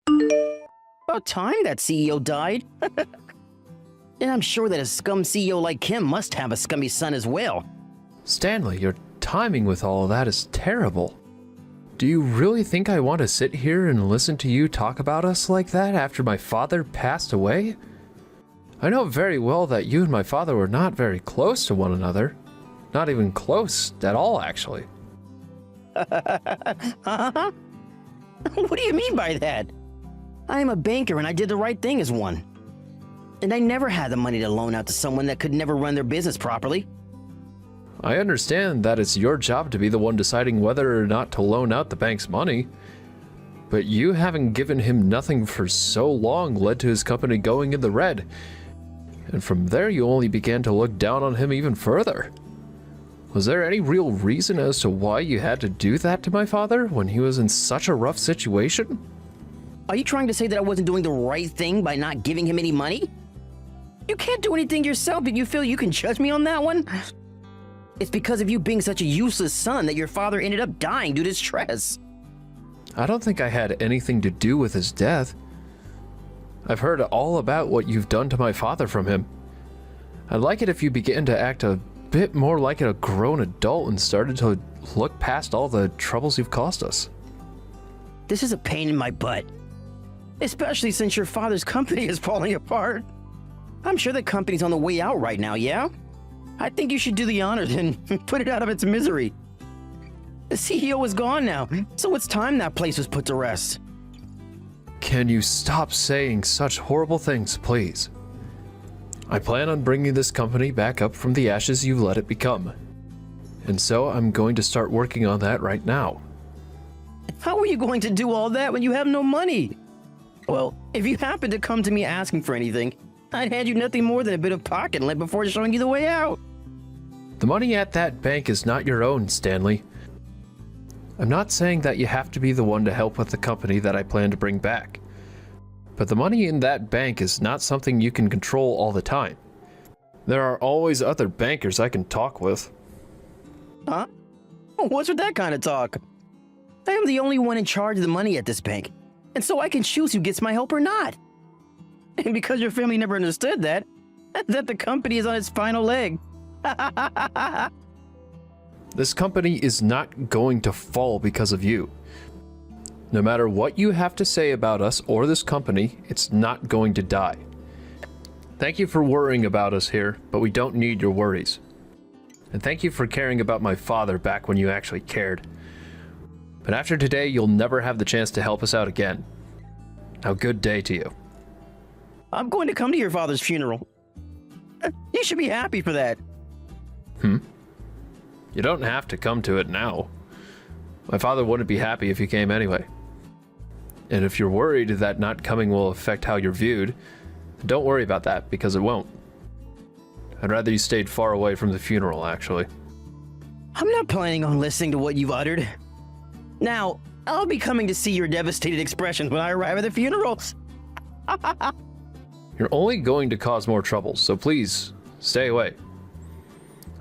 About time that CEO died. And I'm sure that a scum CEO like him must have a scummy son as well. Stanley, your timing with all of that is terrible. Do you really think I want to sit here and listen to you talk about us like that after my father passed away? I know very well that you and my father were not very close to one another. Not even close at all, actually. Huh? What do you mean by that? I am a banker and I did the right thing as one. And I never had the money to loan out to someone that could never run their business properly. I understand that it's your job to be the one deciding whether or not to loan out the bank's money. But you having given him nothing for so long led to his company going in the red. And from there you only began to look down on him even further. Was there any real reason as to why you had to do that to my father when he was in such a rough situation? Are you trying to say that I wasn't doing the right thing by not giving him any money? You can't do anything yourself and you feel you can judge me on that one? It's because of you being such a useless son that your father ended up dying due to stress. I don't think I had anything to do with his death. I've heard all about what you've done to my father from him. I'd like it if you began to act a bit more like a grown adult and started to look past all the troubles you've caused us. This is a pain in my butt. Especially since your father's company is falling apart. I'm sure the company's on the way out right now, yeah? I think you should do the honors and put it out of its misery. The CEO is gone now, so it's time that place was put to rest. Can you stop saying such horrible things, please? I plan on bringing this company back up from the ashes you let it become. And so I'm going to start working on that right now. How are you going to do all that when you have no money? Well, if you happen to come to me asking for anything, I'd hand you nothing more than a bit of pocket lint before showing you the way out. The money at that bank is not your own, Stanley. I'm not saying that you have to be the one to help with the company that I plan to bring back. But the money in that bank is not something you can control all the time. There are always other bankers I can talk with. Huh? What's with that kind of talk? I am the only one in charge of the money at this bank, and so I can choose who gets my help or not. And because your family never understood that the company is on its final leg. This company is not going to fall because of you. No matter what you have to say about us or this company, it's not going to die. Thank you for worrying about us here, but we don't need your worries. And thank you for caring about my father back when you actually cared. But after today, you'll never have the chance to help us out again. Now, good day to you. I'm going to come to your father's funeral. You should be happy for that. You don't have to come to it now. My father wouldn't be happy if you came anyway. And if you're worried that not coming will affect how you're viewed, don't worry about that, because it won't. I'd rather you stayed far away from the funeral, actually. I'm not planning on listening to what you've uttered. Now, I'll be coming to see your devastated expressions when I arrive at the funeral. You're only going to cause more trouble, so please, stay away.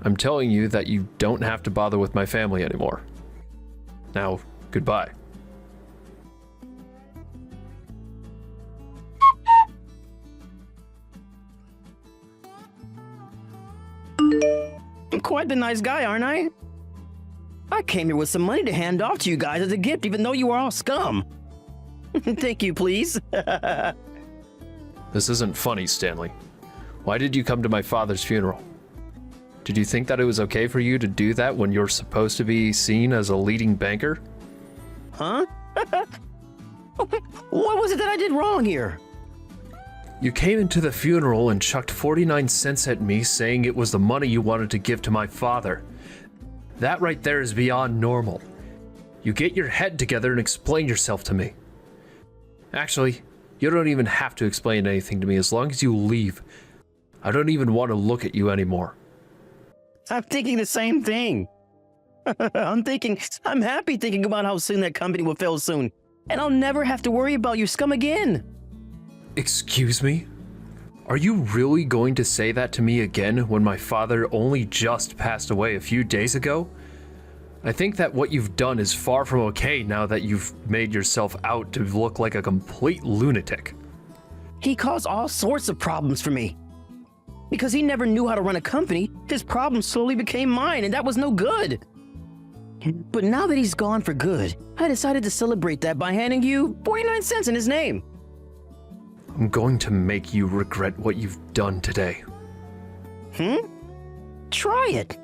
I'm telling you that you don't have to bother with my family anymore. Now, goodbye. I'm quite the nice guy, aren't I? I came here with some money to hand off to you guys as a gift, even though you are all scum. Thank you, please. This isn't funny, Stanley. Why did you come to my father's funeral? Did you think that it was okay for you to do that when you're supposed to be seen as a leading banker? Huh? What was it that I did wrong here? You came into the funeral and chucked 49 cents at me, saying it was the money you wanted to give to my father. That right there is beyond normal. You get your head together and explain yourself to me. Actually, you don't even have to explain anything to me as long as you leave. I don't even want to look at you anymore. I'm thinking the same thing. I'm happy thinking about how soon that company will fail soon. And I'll never have to worry about you scum again. Excuse me? Are you really going to say that to me again when my father only just passed away a few days ago? I think that what you've done is far from okay now that you've made yourself out to look like a complete lunatic. He caused all sorts of problems for me. Because he never knew how to run a company, his problems slowly became mine, and that was no good. But now that he's gone for good, I decided to celebrate that by handing you 49 cents in his name. I'm going to make you regret what you've done today. Try it.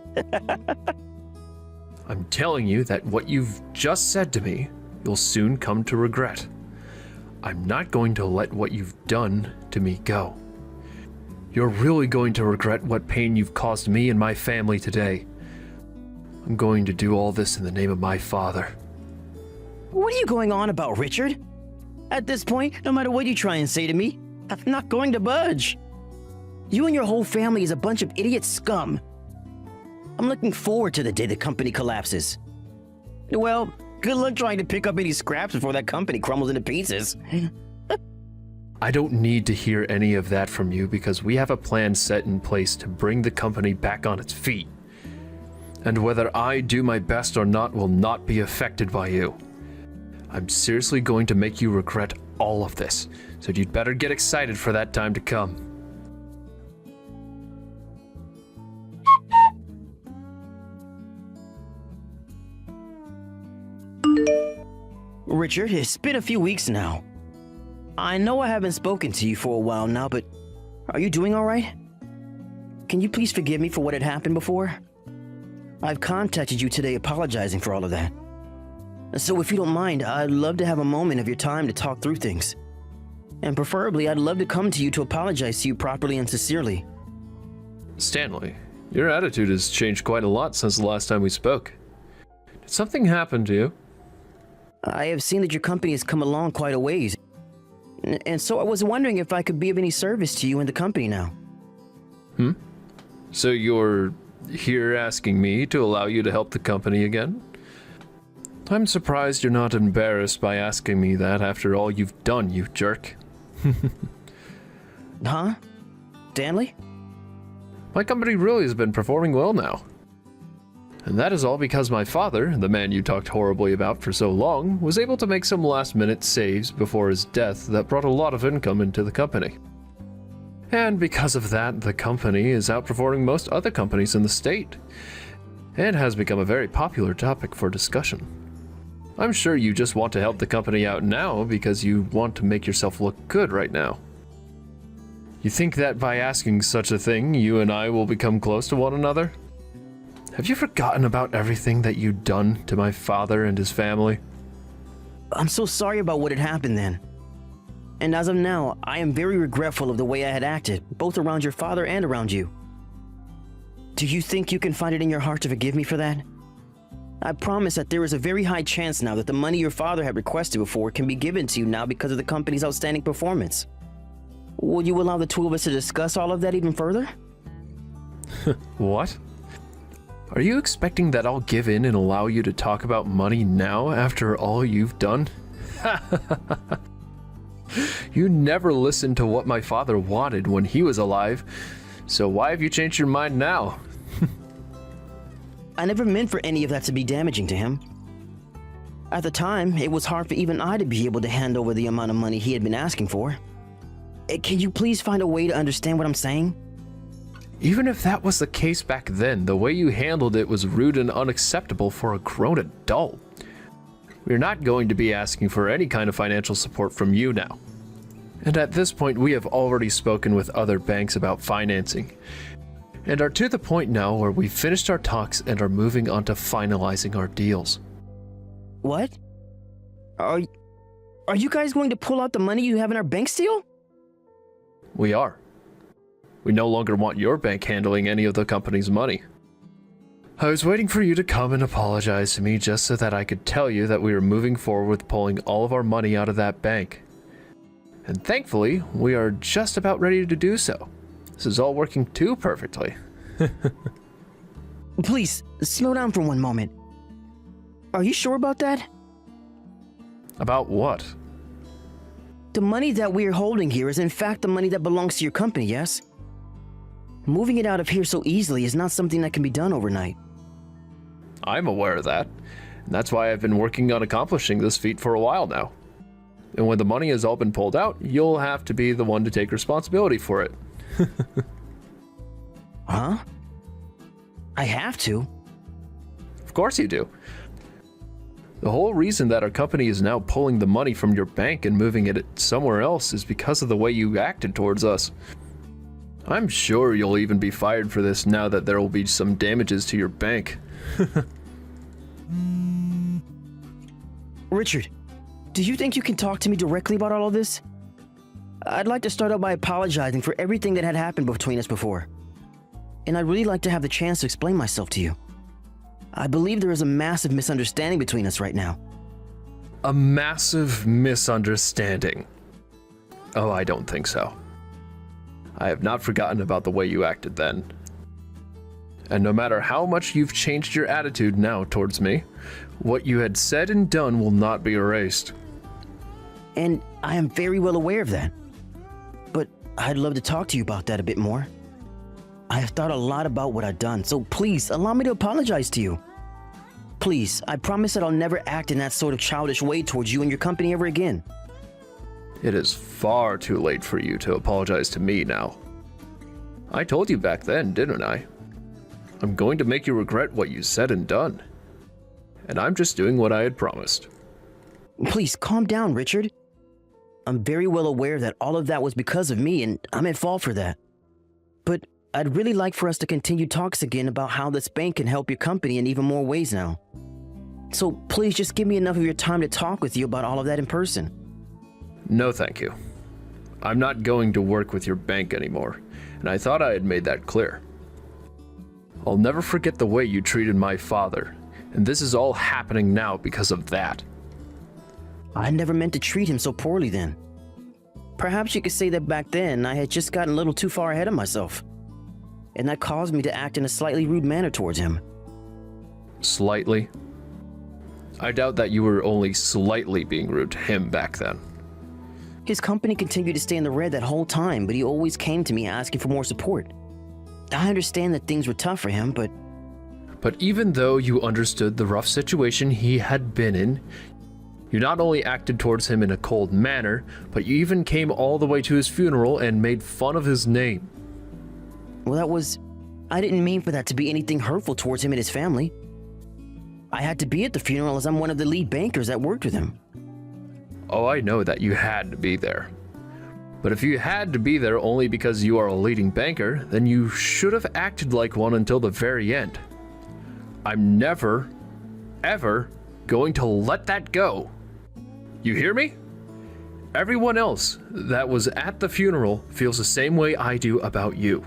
I'm telling you that what you've just said to me, you'll soon come to regret. I'm not going to let what you've done to me go. You're really going to regret what pain you've caused me and my family today. I'm going to do all this in the name of my father. What are you going on about, Richard? At this point, no matter what you try and say to me, I'm not going to budge. You and your whole family is a bunch of idiot scum. I'm looking forward to the day the company collapses. Well, good luck trying to pick up any scraps before that company crumbles into pieces. I don't need to hear any of that from you because we have a plan set in place to bring the company back on its feet. And whether I do my best or not will not be affected by you. I'm seriously going to make you regret all of this, so you'd better get excited for that time to come. Richard, it's been a few weeks now. I know I haven't spoken to you for a while now, but are you doing all right? Can you please forgive me for what had happened before? I've contacted you today apologizing for all of that. So if you don't mind, I'd love to have a moment of your time to talk through things. And preferably, I'd love to come to you to apologize to you properly and sincerely. Stanley, your attitude has changed quite a lot since the last time we spoke. Did something happen to you? I have seen that your company has come along quite a ways. And so I was wondering if I could be of any service to you and the company now. So you're here asking me to allow you to help the company again? I'm surprised you're not embarrassed by asking me that after all you've done, you jerk. Huh? Stanley? My company really has been performing well now. And that is all because my father, the man you talked horribly about for so long, was able to make some last-minute saves before his death that brought a lot of income into the company. And because of that, the company is outperforming most other companies in the state, and has become a very popular topic for discussion. I'm sure you just want to help the company out now because you want to make yourself look good right now. You think that by asking such a thing, you and I will become close to one another? Have you forgotten about everything that you've done to my father and his family? I'm so sorry about what had happened then. And as of now, I am very regretful of the way I had acted, both around your father and around you. Do you think you can find it in your heart to forgive me for that? I promise that there is a very high chance now that the money your father had requested before can be given to you now because of the company's outstanding performance. Will you allow the two of us to discuss all of that even further? What? Are you expecting that I'll give in and allow you to talk about money now after all you've done? You never listened to what my father wanted when he was alive, so why have you changed your mind now? I never meant for any of that to be damaging to him. At the time, it was hard for even I to be able to hand over the amount of money he had been asking for. Can you please find a way to understand what I'm saying? Even if that was the case back then, the way you handled it was rude and unacceptable for a grown adult. We're not going to be asking for any kind of financial support from you now. And at this point, we have already spoken with other banks about financing, and are to the point now where we've finished our talks and are moving on to finalizing our deals. What? Are you guys going to pull out the money you have in our bank deal? We are. We no longer want your bank handling any of the company's money. I was waiting for you to come and apologize to me just so that I could tell you that we are moving forward with pulling all of our money out of that bank. And thankfully, we are just about ready to do so. This is all working too perfectly. Please, slow down for one moment. Are you sure about that? About what? The money that we are holding here is in fact the money that belongs to your company, yes? Moving it out of here so easily is not something that can be done overnight. I'm aware of that, and that's why I've been working on accomplishing this feat for a while now. And when the money has all been pulled out, you'll have to be the one to take responsibility for it. Huh? I have to? Of course you do. The whole reason that our company is now pulling the money from your bank and moving it somewhere else is because of the way you acted towards us. I'm sure you'll even be fired for this now that there will be some damages to your bank. Richard, do you think you can talk to me directly about all of this? I'd like to start out by apologizing for everything that had happened between us before. And I'd really like to have the chance to explain myself to you. I believe there is a massive misunderstanding between us right now. A massive misunderstanding? Oh, I don't think so. I have not forgotten about the way you acted then. And no matter how much you've changed your attitude now towards me, what you had said and done will not be erased. And I am very well aware of that. But I'd love to talk to you about that a bit more. I have thought a lot about what I've done, so please allow me to apologize to you. Please, I promise that I'll never act in that sort of childish way towards you and your company ever again. It is far too late for you to apologize to me now. I told you back then, didn't I? I'm going to make you regret what you said and done. And I'm just doing what I had promised. Please, calm down, Richard. I'm very well aware that all of that was because of me, and I'm at fault for that. But I'd really like for us to continue talks again about how this bank can help your company in even more ways now. So please just give me enough of your time to talk with you about all of that in person. No, thank you. I'm not going to work with your bank anymore, and I thought I had made that clear. I'll never forget the way you treated my father, and this is all happening now because of that. I never meant to treat him so poorly then. Perhaps you could say that back then I had just gotten a little too far ahead of myself, and that caused me to act in a slightly rude manner towards him. Slightly? I doubt that you were only slightly being rude to him back then. His company continued to stay in the red that whole time, but he always came to me asking for more support. I understand that things were tough for him, but even though you understood the rough situation he had been in, you not only acted towards him in a cold manner, but you even came all the way to his funeral and made fun of his name. well, I didn't mean for that to be anything hurtful towards him and his family. I had to be at the funeral as I'm one of the lead bankers that worked with him. Oh, I know that you had to be there. But if you had to be there only because you are a leading banker, then you should have acted like one until the very end. I'm never, ever going to let that go. You hear me? Everyone else that was at the funeral feels the same way I do about you.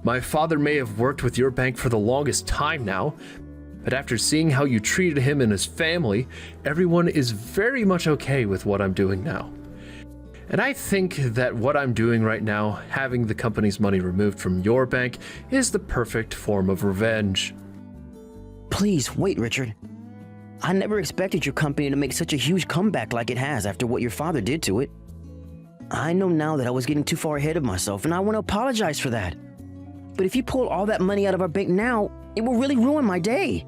My father may have worked with your bank for the longest time now, but after seeing how you treated him and his family, everyone is very much okay with what I'm doing now. And I think that what I'm doing right now, having the company's money removed from your bank, is the perfect form of revenge. Please, wait, Richard. I never expected your company to make such a huge comeback like it has after what your father did to it. I know now that I was getting too far ahead of myself, and I want to apologize for that. But if you pull all that money out of our bank now, it will really ruin my day.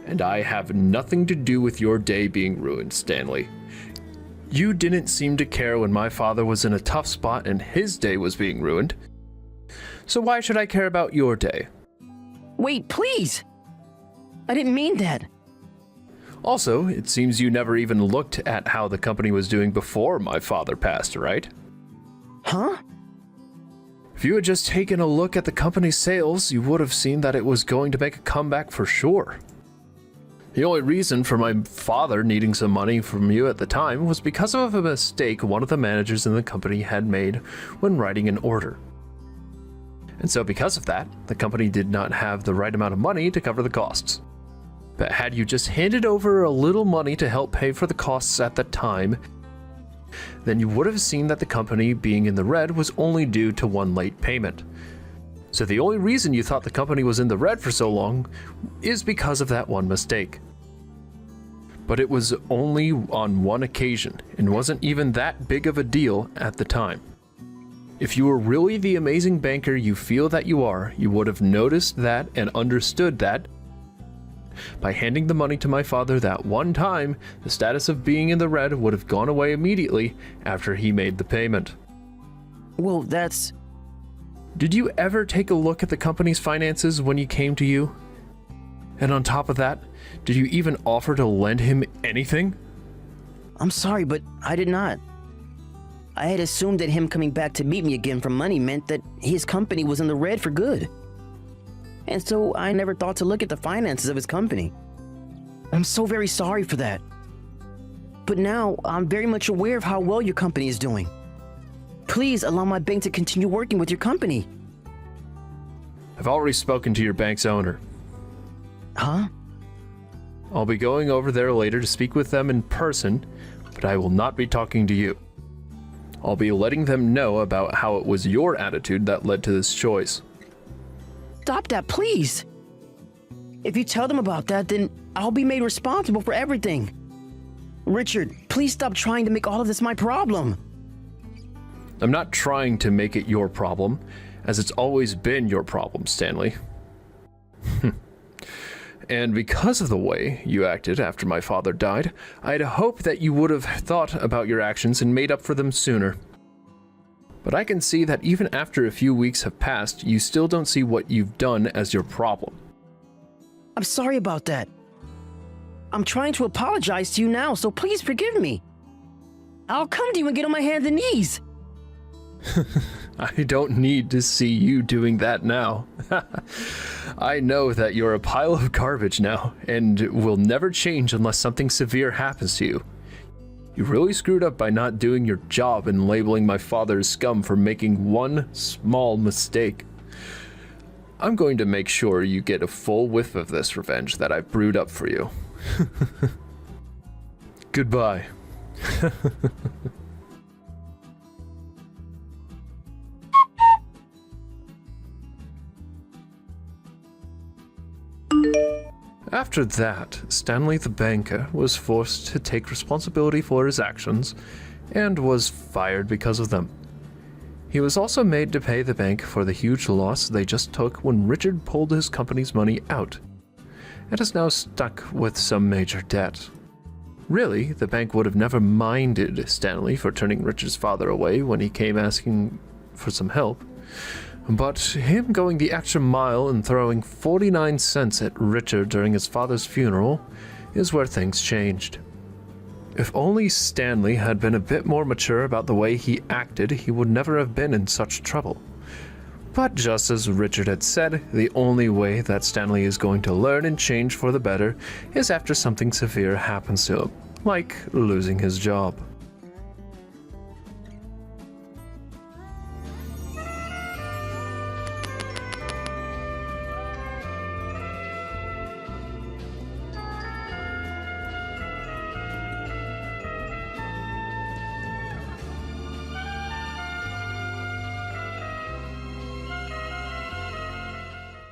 And I have nothing to do with your day being ruined, Stanley. You didn't seem to care when my father was in a tough spot and his day was being ruined. So why should I care about your day? Wait, please! I didn't mean that. Also, it seems you never even looked at how the company was doing before my father passed, right? Huh? If you had just taken a look at the company's sales, you would have seen that it was going to make a comeback for sure. The only reason for my father needing some money from you at the time was because of a mistake one of the managers in the company had made when writing an order. And so because of that, the company did not have the right amount of money to cover the costs. But had you just handed over a little money to help pay for the costs at the time, then you would have seen that the company being in the red was only due to one late payment. So the only reason you thought the company was in the red for so long is because of that one mistake. But it was only on one occasion and wasn't even that big of a deal at the time. If you were really the amazing banker you feel that you are, you would have noticed that and understood that, by handing the money to my father that one time, the status of being in the red would have gone away immediately after he made the payment. Well, that's... Did you ever take a look at the company's finances when he came to you? And on top of that, did you even offer to lend him anything? I'm sorry, but I did not. I had assumed that him coming back to meet me again for money meant that his company was in the red for good. And so I never thought to look at the finances of his company. I'm so very sorry for that. But now I'm very much aware of how well your company is doing. Please allow my bank to continue working with your company. I've already spoken to your bank's owner. Huh? I'll be going over there later to speak with them in person, but I will not be talking to you. I'll be letting them know about how it was your attitude that led to this choice. Stop that, please. If you tell them about that, then I'll be made responsible for everything. Richard, please stop trying to make all of this my problem. I'm not trying to make it your problem, as it's always been your problem, Stanley. And because of the way you acted after my father died, I'd hoped that you would have thought about your actions and made up for them sooner. But I can see that even after a few weeks have passed, you still don't see what you've done as your problem. I'm sorry about that. I'm trying to apologize to you now, so please forgive me. I'll come to you and get on my hands and knees. I don't need to see you doing that now. I know that you're a pile of garbage now, and will never change unless something severe happens to you. You really screwed up by not doing your job and labeling my father as scum for making one small mistake. I'm going to make sure you get a full whiff of this revenge that I've brewed up for you. Goodbye. After that, Stanley the banker was forced to take responsibility for his actions and was fired because of them. He was also made to pay the bank for the huge loss they just took when Richard pulled his company's money out, and is now stuck with some major debt. Really, the bank would have never minded Stanley for turning Richard's father away when he came asking for some help. But him going the extra mile and throwing 49 cents at Richard during his father's funeral is where things changed. If only Stanley had been a bit more mature about the way he acted, he would never have been in such trouble. But just as Richard had said, the only way that Stanley is going to learn and change for the better is after something severe happens to him, like losing his job.